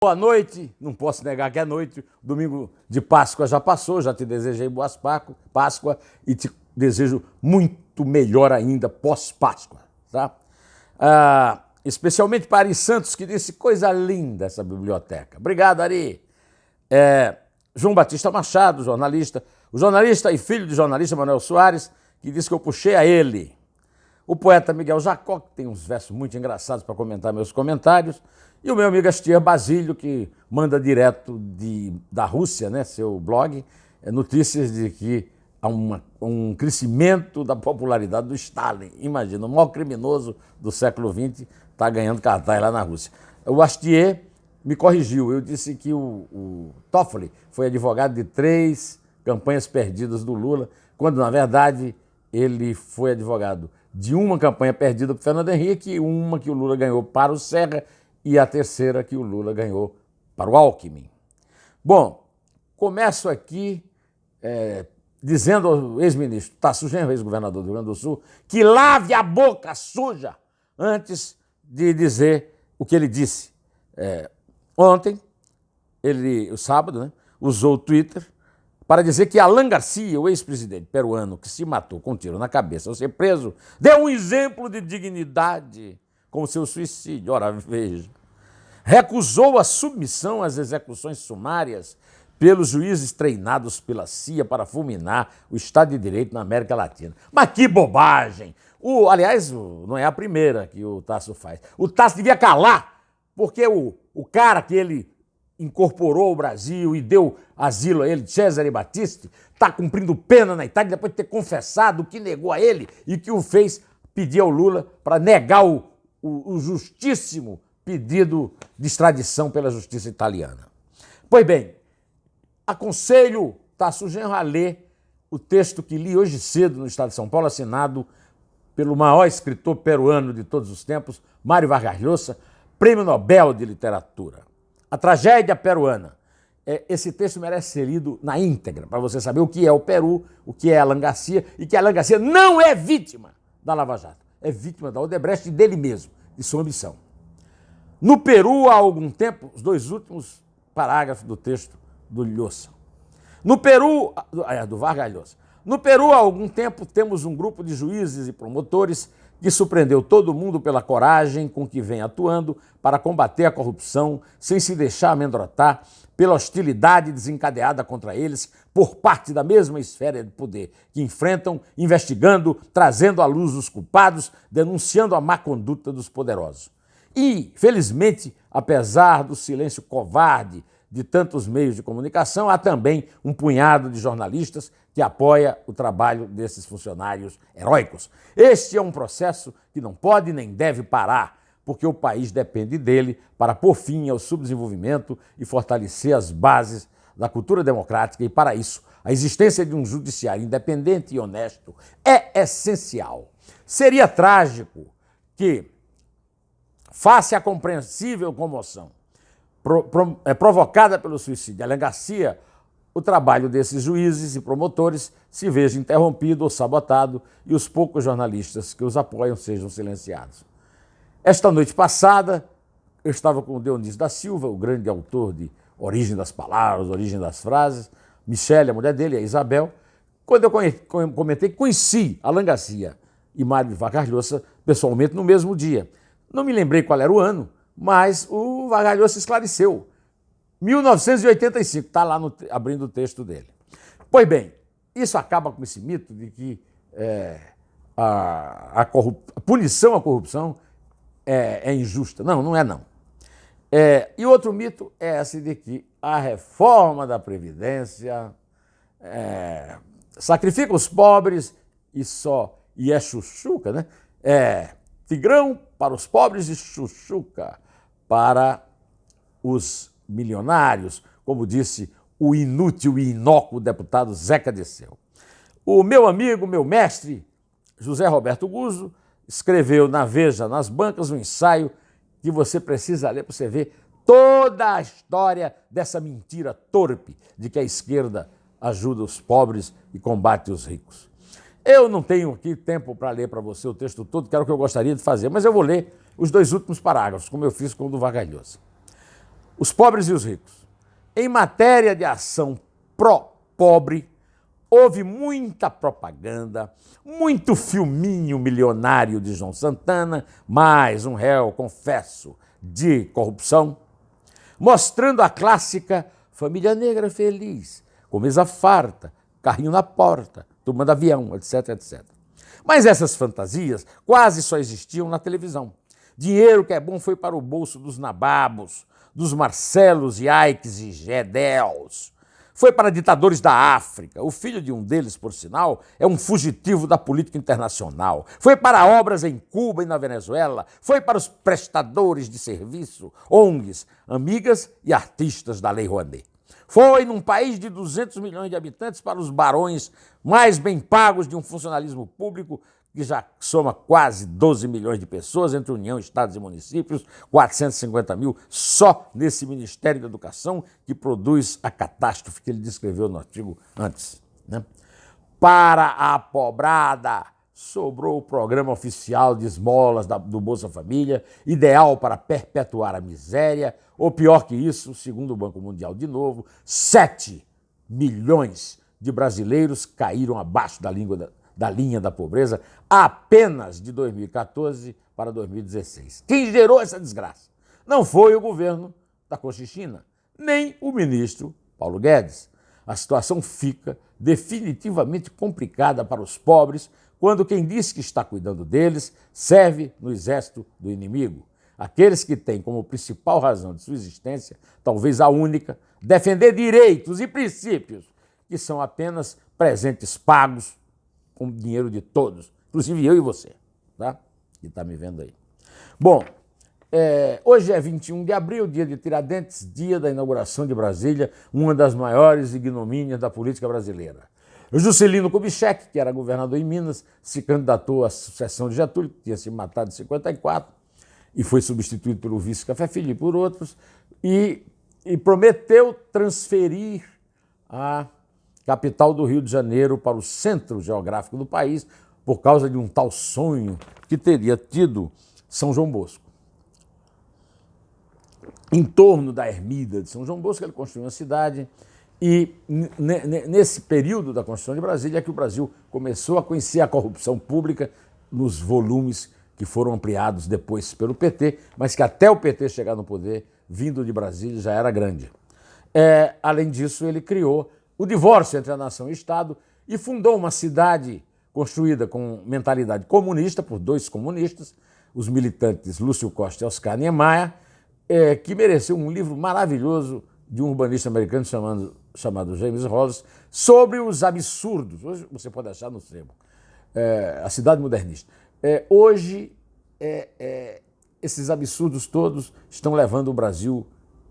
Boa noite, não posso negar que é noite, domingo de Páscoa já passou, já te desejei boas Páscoa e te desejo muito melhor ainda pós-Páscoa, tá? Especialmente para Ari Santos, que disse coisa linda essa biblioteca. Obrigado, Ari. João Batista Machado, jornalista, o jornalista e filho de jornalista Manuel Soares, que disse que eu puxei a ele. O poeta Miguel Jacó, que tem uns versos muito engraçados para comentar meus comentários, e o meu amigo Astier Basílio, que manda direto da Rússia, né, seu blog, notícias de que há um crescimento da popularidade do Stalin. Imagina, o maior criminoso do século XX está ganhando cartaz lá na Rússia. O Astier me corrigiu, eu disse que o Toffoli foi advogado de 3 campanhas perdidas do Lula, quando, na verdade, ele foi advogado de uma campanha perdida para o Fernando Henrique, uma que o Lula ganhou para o Serra e a terceira que o Lula ganhou para o Alckmin. Bom, começo aqui dizendo ao ex-ministro Tasso Genro, ex-governador do Rio Grande do Sul, que lave a boca suja antes de dizer o que ele disse. Ontem, o sábado, né, usou o Twitter para dizer que Alan Garcia, o ex-presidente peruano que se matou com um tiro na cabeça ao ser preso, deu um exemplo de dignidade com o seu suicídio. Ora, veja. Recusou a submissão às execuções sumárias pelos juízes treinados pela CIA para fulminar o Estado de Direito na América Latina. Mas que bobagem! Aliás, não é a primeira que o Tasso faz. O Tasso devia calar, porque o cara que ele incorporou o Brasil e deu asilo a ele, Cesare Battisti, está cumprindo pena na Itália depois de ter confessado o que negou a ele e que o fez pedir ao Lula para negar o justíssimo pedido de extradição pela justiça italiana. Pois bem, aconselho Tasso Genro a ler o texto que li hoje cedo no Estado de São Paulo, assinado pelo maior escritor peruano de todos os tempos, Mário Vargas Llosa, Prêmio Nobel de Literatura. A tragédia peruana. Esse texto merece ser lido na íntegra, para você saber o que é o Peru, o que é Alan Garcia, e que Alan Garcia não é vítima da Lava Jato, é vítima da Odebrecht e dele mesmo, de sua ambição. No Peru, há algum tempo, os 2 últimos parágrafos do texto do Llosa. No Peru, do Vargas Llosa. No Peru, há algum tempo, temos um grupo de juízes e promotores que surpreendeu todo mundo pela coragem com que vem atuando para combater a corrupção sem se deixar amedrontar pela hostilidade desencadeada contra eles por parte da mesma esfera de poder que enfrentam, investigando, trazendo à luz os culpados, denunciando a má conduta dos poderosos. E, felizmente, apesar do silêncio covarde de tantos meios de comunicação, há também um punhado de jornalistas que apoia o trabalho desses funcionários heróicos. Este é um processo que não pode nem deve parar, porque o país depende dele para pôr fim ao subdesenvolvimento e fortalecer as bases da cultura democrática, e para isso a existência de um judiciário independente e honesto é essencial. Seria trágico que, face à compreensível comoção provocada pelo suicídio de Alan Garcia, o trabalho desses juízes e promotores se veja interrompido ou sabotado e os poucos jornalistas que os apoiam sejam silenciados. Esta noite passada, eu estava com o Dionísio da Silva, o grande autor de Origem das Palavras, Origem das Frases, Michele, a mulher dele, a Isabel. Quando eu comentei, conheci Alan Garcia e Mário Vargas Llosa pessoalmente no mesmo dia. Não me lembrei qual era o ano, mas o Vargas Llosa esclareceu. 1985, está lá abrindo o texto dele. Pois bem, isso acaba com esse mito de que a punição à corrupção é injusta. Não, não é não. E outro mito é esse de que a reforma da Previdência sacrifica os pobres e é chuchuca, né? Tigrão para os pobres e chuchuca para os milionários, como disse o inútil e inócuo deputado Zeca Dirceu. O meu amigo, meu mestre, José Roberto Guzzo, escreveu na Veja, nas bancas, um ensaio que você precisa ler para você ver toda a história dessa mentira torpe de que a esquerda ajuda os pobres e combate os ricos. Eu não tenho aqui tempo para ler para você o texto todo, que era o que eu gostaria de fazer, mas eu vou ler os 2 últimos parágrafos, como eu fiz com o do Vargas Llosa. os pobres e os ricos. Em matéria de ação pró-pobre, houve muita propaganda, muito filminho milionário de João Santana, mais um réu, confesso, de corrupção, mostrando a clássica família negra feliz, com mesa farta, carrinho na porta, turma de avião, etc, etc. Mas essas fantasias quase só existiam na televisão. Dinheiro que é bom foi para o bolso dos nababos, dos Marcelos, Iaikes e Gedels. Foi para ditadores da África. O filho de um deles, por sinal, é um fugitivo da política internacional. Foi para obras em Cuba e na Venezuela. Foi para os prestadores de serviço, ONGs, amigas e artistas da Lei Rouanet. Foi, num país de 200 milhões de habitantes, para os barões mais bem pagos de um funcionalismo público que já soma quase 12 milhões de pessoas, entre União, Estados e municípios, 450 mil só nesse Ministério da Educação, que produz a catástrofe que ele descreveu no artigo antes. Né? Para a pobrada, sobrou o programa oficial de esmolas do Bolsa Família, ideal para perpetuar a miséria, ou pior que isso, segundo o Banco Mundial de novo, 7 milhões de brasileiros caíram abaixo da linha da pobreza apenas de 2014 para 2016. Quem gerou essa desgraça? Não foi o governo da Conchichina, nem o ministro Paulo Guedes. A situação fica definitivamente complicada para os pobres quando quem diz que está cuidando deles serve no exército do inimigo. Aqueles que têm como principal razão de sua existência, talvez a única, defender direitos e princípios que são apenas presentes pagos com dinheiro de todos, inclusive eu e você, tá? Que está me vendo aí. Bom, hoje é 21 de abril, dia de Tiradentes, dia da inauguração de Brasília, uma das maiores ignomínias da política brasileira. Juscelino Kubitschek, que era governador em Minas, se candidatou à sucessão de Getúlio, que tinha se matado em 54, e foi substituído pelo vice Café Filho e por outros, e prometeu transferir a capital do Rio de Janeiro para o centro geográfico do país, por causa de um tal sonho que teria tido São João Bosco. Em torno da ermida de São João Bosco, ele construiu uma cidade, e nesse período da construção de Brasília é que o Brasil começou a conhecer a corrupção pública nos volumes que foram ampliados depois pelo PT, mas que até o PT chegar no poder, vindo de Brasília, já era grande. Além disso, ele criou o divórcio entre a nação e o Estado e fundou uma cidade construída com mentalidade comunista por dois comunistas, os militantes Lúcio Costa e Oscar Niemeyer, que mereceu um livro maravilhoso de um urbanista americano chamado James Rose, sobre os absurdos. Hoje você pode achar no sebo. A cidade modernista. Hoje, esses absurdos todos estão levando o Brasil,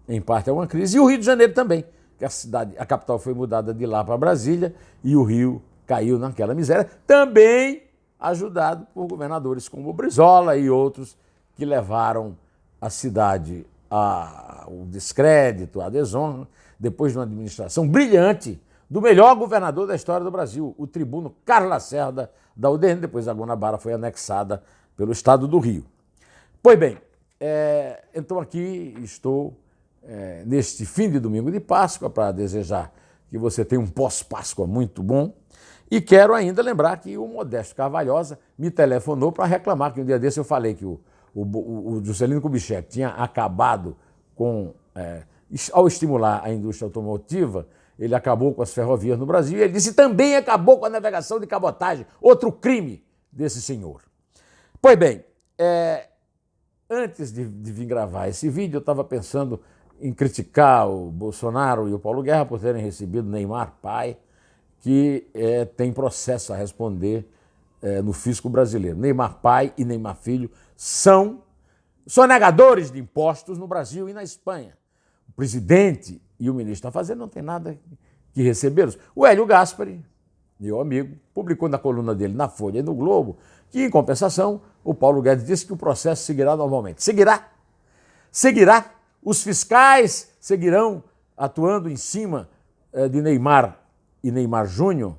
em parte, a uma crise. E o Rio de Janeiro também, que a capital foi mudada de lá para Brasília e o Rio caiu naquela miséria, também ajudado por governadores como o Brizola e outros que levaram a cidade ao descrédito, à desonra, depois de uma administração brilhante do melhor governador da história do Brasil, o tribuno Carlos Lacerda, da UDN, depois a Guanabara foi anexada pelo Estado do Rio. Pois bem, então aqui estou neste fim de domingo de Páscoa para desejar que você tenha um pós-Páscoa muito bom e quero ainda lembrar que o Modesto Carvalhosa me telefonou para reclamar que um dia desse eu falei que o Juscelino Kubitschek tinha acabado com, ao estimular a indústria automotiva, ele acabou com as ferrovias no Brasil e ele disse também acabou com a navegação de cabotagem, outro crime desse senhor. Pois bem, antes de vir gravar esse vídeo, eu estava pensando em criticar o Bolsonaro e o Paulo Guerra por terem recebido Neymar pai, que tem processo a responder no fisco brasileiro. Neymar pai e Neymar filho são sonegadores de impostos no Brasil e na Espanha. O presidente e o ministro da Fazenda não tem nada que recebê-los. O Hélio Gaspari, meu amigo, publicou na coluna dele na Folha e no Globo que, em compensação, o Paulo Guedes disse que o processo seguirá normalmente. Seguirá. Seguirá. Os fiscais seguirão atuando em cima de Neymar e Neymar Júnior,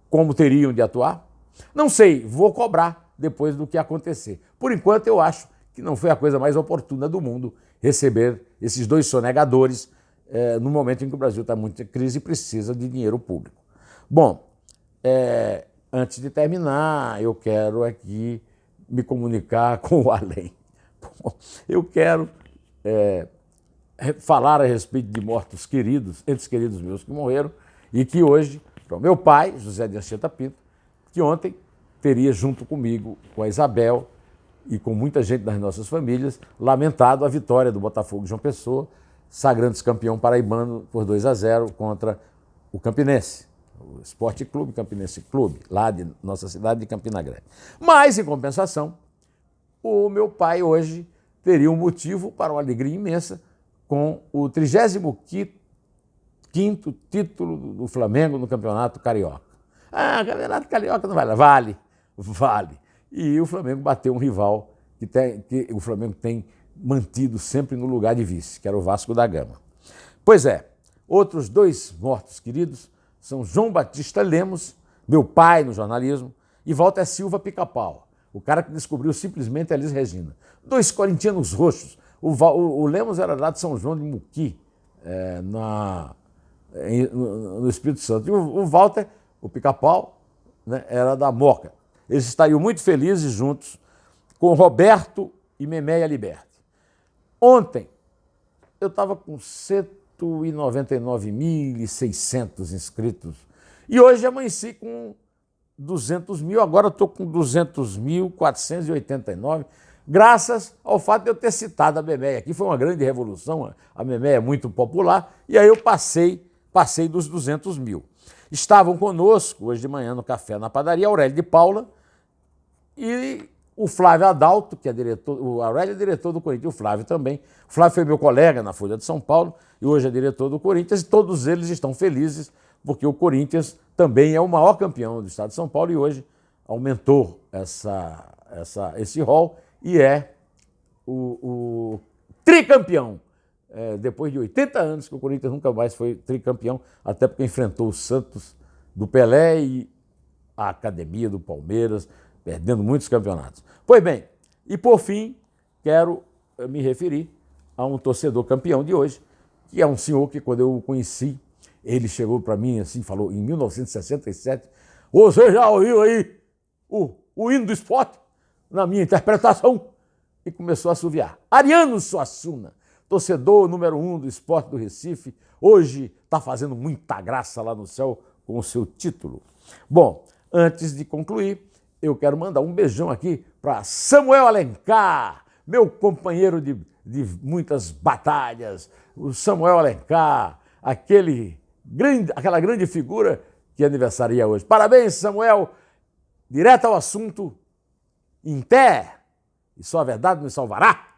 como teriam de atuar? Não sei, vou cobrar depois do que acontecer. Por enquanto, eu acho que não foi a coisa mais oportuna do mundo receber esses dois sonegadores no momento em que o Brasil está muito em crise e precisa de dinheiro público. Bom, antes de terminar, eu quero aqui me comunicar com o além. Eu quero falar a respeito de mortos queridos, entes queridos meus que morreram, e que hoje, meu pai, José de Anchieta Pinto, que ontem teria, junto comigo, com a Isabel e com muita gente das nossas famílias, lamentado a vitória do Botafogo de João Pessoa, sagrando-se campeão paraibano por 2-0 contra o Campinense, o Esporte Clube Campinense Clube, lá de nossa cidade de Campina Grande. Mas, em compensação, o meu pai hoje teria um motivo para uma alegria imensa com o 35º título do Flamengo no Campeonato Carioca. Ah, Campeonato Carioca não vale. Vale. E o Flamengo bateu um rival que o Flamengo tem mantido sempre no lugar de vice, que era o Vasco da Gama. Pois é, outros dois mortos queridos são João Batista Lemos, meu pai no jornalismo, e Walter Silva Pica-Pau, o cara que descobriu simplesmente a Elis Regina. Dois corintianos roxos. O Lemos era lá de São João de Muqui, no Espírito Santo. E o Walter, o Pica-Pau, né, era da Moca. Eles estariam muito felizes juntos com Roberto e Memeia Liberti. Ontem, eu estava com 199.600 inscritos e hoje amanheci com 200 mil, agora estou com 200.489, graças ao fato de eu ter citado a Memeia aqui. Foi uma grande revolução, a Memeia é muito popular, e aí eu passei dos 200 mil. Estavam conosco hoje de manhã no café na padaria Aurélio de Paula e o Flávio Adalto, que é diretor, o Aurélio é diretor do Corinthians, o Flávio também. O Flávio foi meu colega na Folha de São Paulo e hoje é diretor do Corinthians, e todos eles estão felizes porque o Corinthians também é o maior campeão do estado de São Paulo e hoje aumentou esse rol e é o tricampeão. Depois de 80 anos que o Corinthians nunca mais foi tricampeão, até porque enfrentou o Santos do Pelé e a Academia do Palmeiras, perdendo muitos campeonatos. Pois bem, e por fim, quero me referir a um torcedor campeão de hoje, que é um senhor que, quando eu o conheci, ele chegou para mim assim, falou, em 1967, você já ouviu aí o hino do esporte? Na minha interpretação, e começou a assoviar. Ariano Suassuna, torcedor número 1 do Esporte do Recife, hoje está fazendo muita graça lá no céu com o seu título. Bom, antes de concluir, eu quero mandar um beijão aqui para Samuel Alencar, meu companheiro de muitas batalhas, o Samuel Alencar, aquela grande figura que aniversaria hoje. Parabéns, Samuel! Direto ao assunto, em pé, e só a verdade nos salvará.